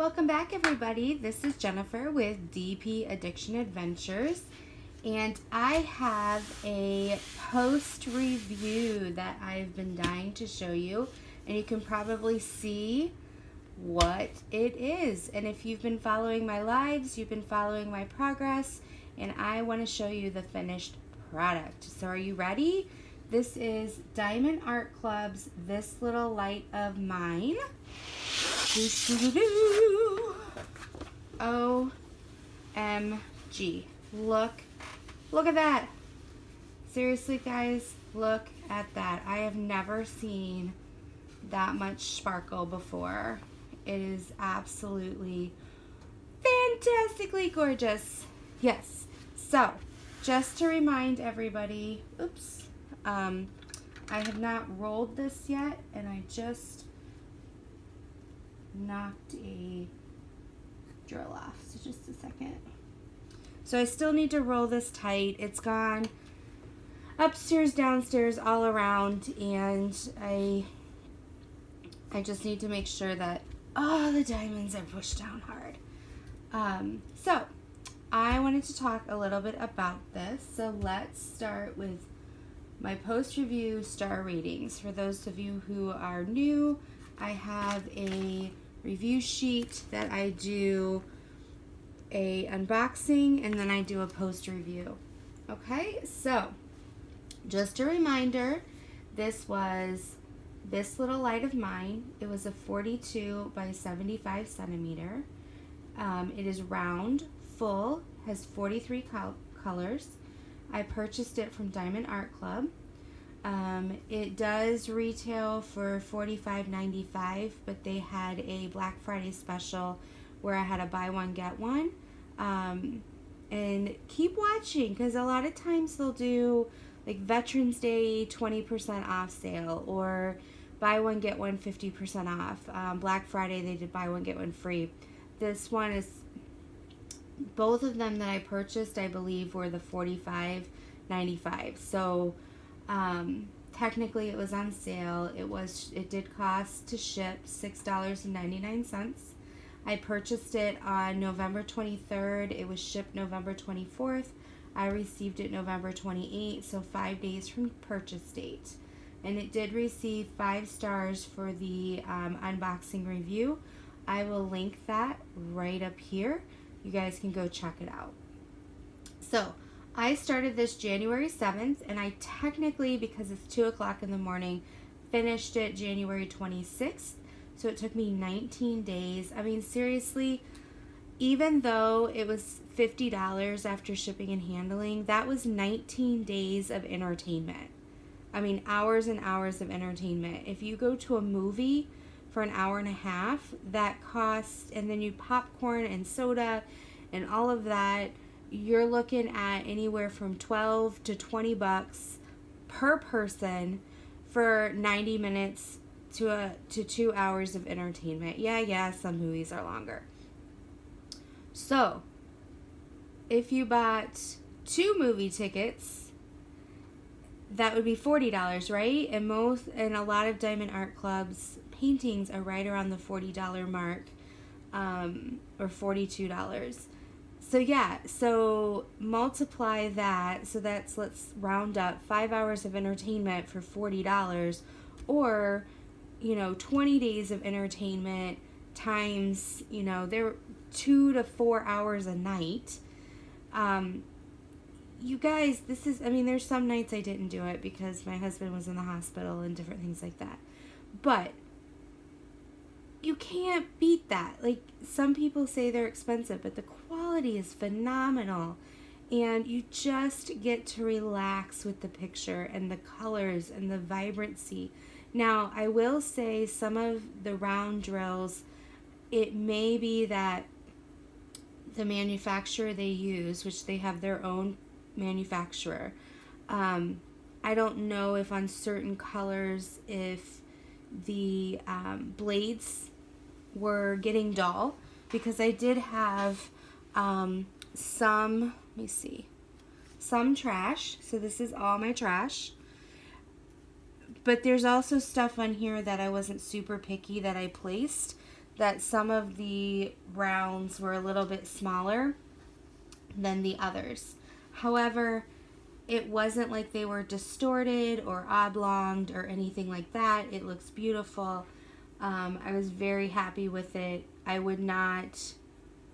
Welcome back, everybody. This is Jennifer with DP Addiction Adventures, and I have a post review that I've been dying to show you, and you can probably see what it is. And if you've been following my lives, you've been following my progress, and I want to show you the finished product. So are you ready? This is Diamond Art Club's This Little Light of Mine. OMG. Look at that. Seriously, guys, look at that. I have never seen that much sparkle before. It is absolutely fantastically gorgeous. Yes. So, just to remind everybody, I have not rolled this yet, and I just knocked a drill off, so just a second. So I still need to roll this tight. It's gone upstairs, downstairs, all around, and I just need to make sure that all the diamonds are pushed down hard. So I wanted to talk a little bit about this. So let's start with my post-review star ratings. For those of you who are new, I have a review sheet that I do a unboxing and then I do a post-review. Okay, so just a reminder, this was This Little Light of Mine. It was a 42 by 75 centimeter. It is round, full, has 43 colors. I purchased it from Diamond Art Club. It does retail for $45.95, but they had a Black Friday special where I had a buy one get one. And keep watching, because a lot of times they'll do like Veterans Day 20% off sale, or buy one get one 50% off. Black Friday they did buy one get one free. This one is, both of them that I purchased, I believe, were the $45.95. So technically it was on sale. It did cost to ship $6.99. I purchased it on November 23rd. It was shipped November 24th. I received it November 28th, so 5 days from purchase date. And it did receive 5 stars for the unboxing review. I will link that right up here. You guys can go check it out. So I started this January 7th, and I technically, because it's 2 o'clock in the morning, finished it January 26th. So it took me 19 days. I mean, seriously, even though it was $50 after shipping and handling, that was 19 days of entertainment. I mean, hours and hours of entertainment. If you go to a movie for an hour and a half, that costs, and then you popcorn and soda and all of that, you're looking at anywhere from $12 to $20 per person for 90 minutes to 2 hours of entertainment. Yeah, some movies are longer. So, if you bought 2 movie tickets, that would be $40, right? And a lot of Diamond Art Club's paintings are right around the $40 mark, or $42. So yeah, so multiply that. So that's, let's round up, 5 hours of entertainment for $40, or 20 days of entertainment times, they're 2 to 4 hours a night. You guys, this is, I mean, there's some nights I didn't do it because my husband was in the hospital and different things like that. But you can't beat that. Like, some people say they're expensive, but the quality is phenomenal. And you just get to relax with the picture and the colors and the vibrancy. Now, I will say some of the round drills, it may be that the manufacturer they use, which they have their own manufacturer, I don't know if on certain colors, if the blades were getting dull, because I did have some, let me see, some trash. So this is all my trash. But there's also stuff on here that I wasn't super picky that I placed. that some of the rounds were a little bit smaller than the others. However, it wasn't like they were distorted or oblonged or anything like that. It looks beautiful. I was very happy with it. I would not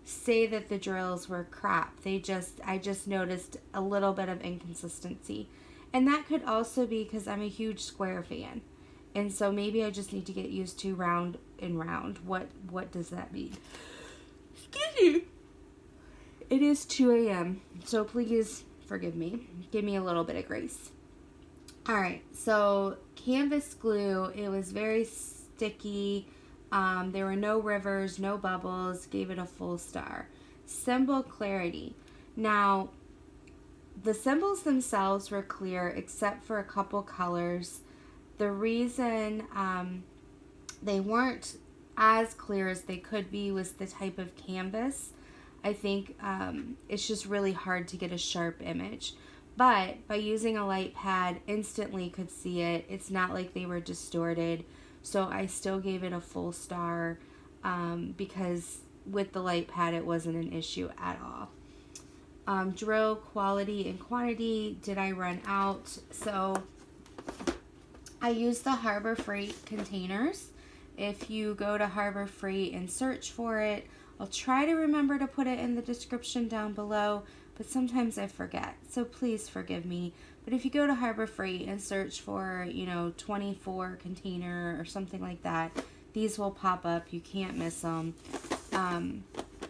say that the drills were crap. I just noticed a little bit of inconsistency. And that could also be because I'm a huge square fan. And so maybe I just need to get used to round and round. What does that mean? Excuse me. It is 2 a.m. So please forgive me. Give me a little bit of grace. All right. So canvas glue. It was very sticky. There were no rivers, no bubbles. Gave it a full star. Symbol clarity. Now, the symbols themselves were clear except for a couple colors. The reason they weren't as clear as they could be was the type of canvas. I think it's just really hard to get a sharp image. But by using a light pad, instantly could see it. It's not like they were distorted. So I still gave it a full star because with the light pad, it wasn't an issue at all. Dro Quality and Quantity, did I run out? So I used the Harbor Freight containers. If you go to Harbor Freight and search for it, I'll try to remember to put it in the description down below, but sometimes I forget, so please forgive me. But if you go to Harbor Freight and search for, 24 container or something like that, these will pop up. You can't miss them.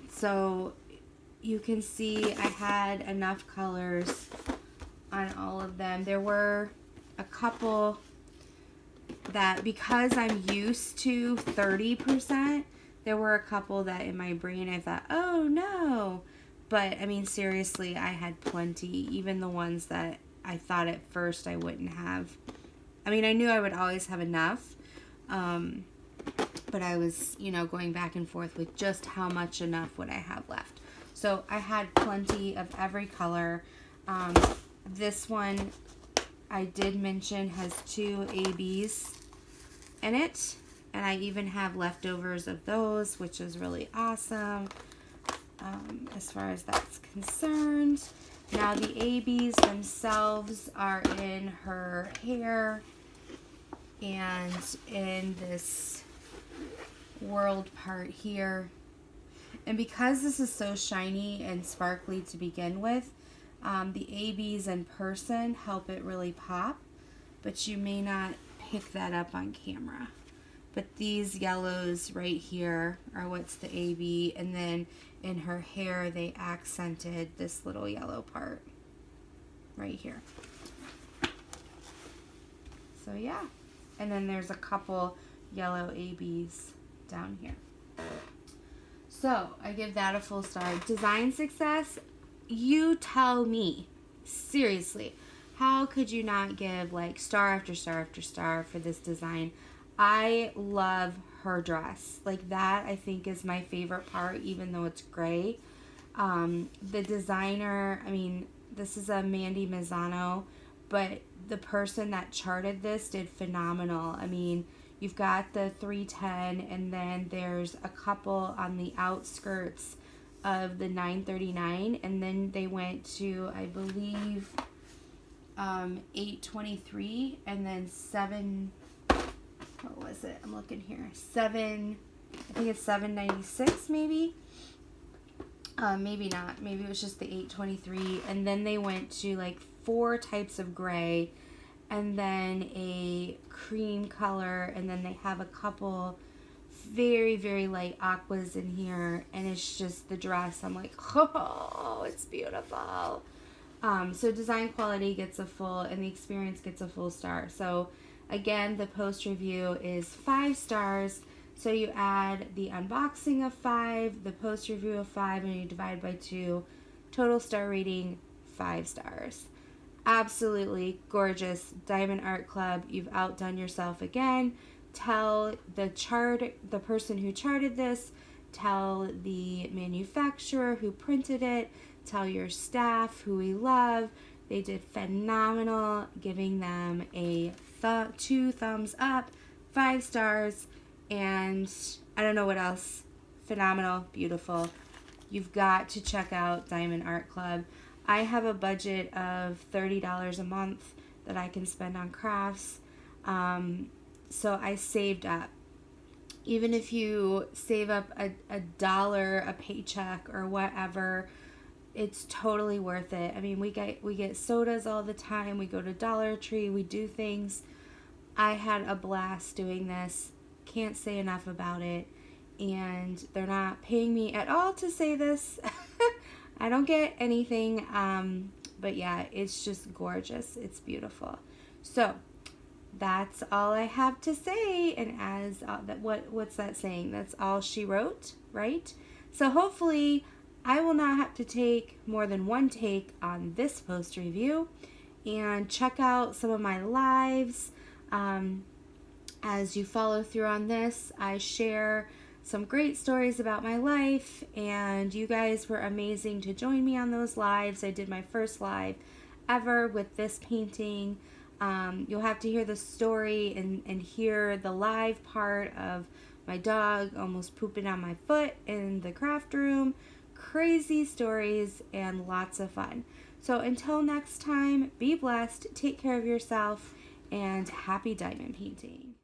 So you can see I had enough colors on all of them. There were a couple that, because I'm used to 30%, there were a couple that in my brain I thought, oh no. But I mean, seriously, I had plenty, even the ones that I thought at first I wouldn't have. I mean, I knew I would always have enough, but I was, going back and forth with just how much enough would I have left. So I had plenty of every color. This one I did mention has 2 ABs in it, and I even have leftovers of those, which is really awesome as far as that's concerned. Now the ABs themselves are in her hair and in this world part here. And because this is so shiny and sparkly to begin with, the ABs in person help it really pop, but you may not pick that up on camera. But these yellows right here are what's the AB, and then in her hair they accented this little yellow part right here. So yeah, and then there's a couple yellow ABs down here. So I give that a full star. Design success, you tell me. Seriously, how could you not give like star after star after star for this design? I love her dress. Like that, I think, is my favorite part, even though it's gray. The designer, I mean, this is a Mandy Mazzano, but the person that charted this did phenomenal. I mean, you've got the 310, and then there's a couple on the outskirts of the 939, and then they went to, I believe, 823, and then 7... what was it? I'm looking here. I think it's 796 maybe. Maybe not. Maybe it was just the 823. And then they went to like 4 types of gray, and then a cream color, and then they have a couple very, very light aquas in here, and it's just the dress. I'm like, oh, it's beautiful. So design quality gets a full, and the experience gets a full star. So again, the post review is 5 stars. So you add the unboxing of 5, the post review of 5, and you divide by 2. Total star rating, 5 stars. Absolutely gorgeous. Diamond Art Club, you've outdone yourself again. Tell the person who charted this, tell the manufacturer who printed it, tell your staff who we love. They did phenomenal, giving them a 2 thumbs up, 5 stars, and I don't know what else. Phenomenal, beautiful. You've got to check out Diamond Art Club. I have a budget of $30 a month that I can spend on crafts. So I saved up. Even if you save up a dollar a paycheck or whatever, it's totally worth it. I mean, we get sodas all the time. We go to Dollar Tree. We do things. I had a blast doing this. Can't say enough about it. And they're not paying me at all to say this. I don't get anything. But yeah, it's just gorgeous. It's beautiful. So that's all I have to say. And as what's that saying? That's all she wrote, right? So hopefully I will not have to take more than one take on this post review. And check out some of my lives. As you follow through on this, I share some great stories about my life, and you guys were amazing to join me on those lives. I did my first live ever with this painting. You'll have to hear the story and hear the live part of my dog almost pooping on my foot in the craft room. Crazy stories and lots of fun. So until next time, be blessed, take care of yourself, and happy diamond painting.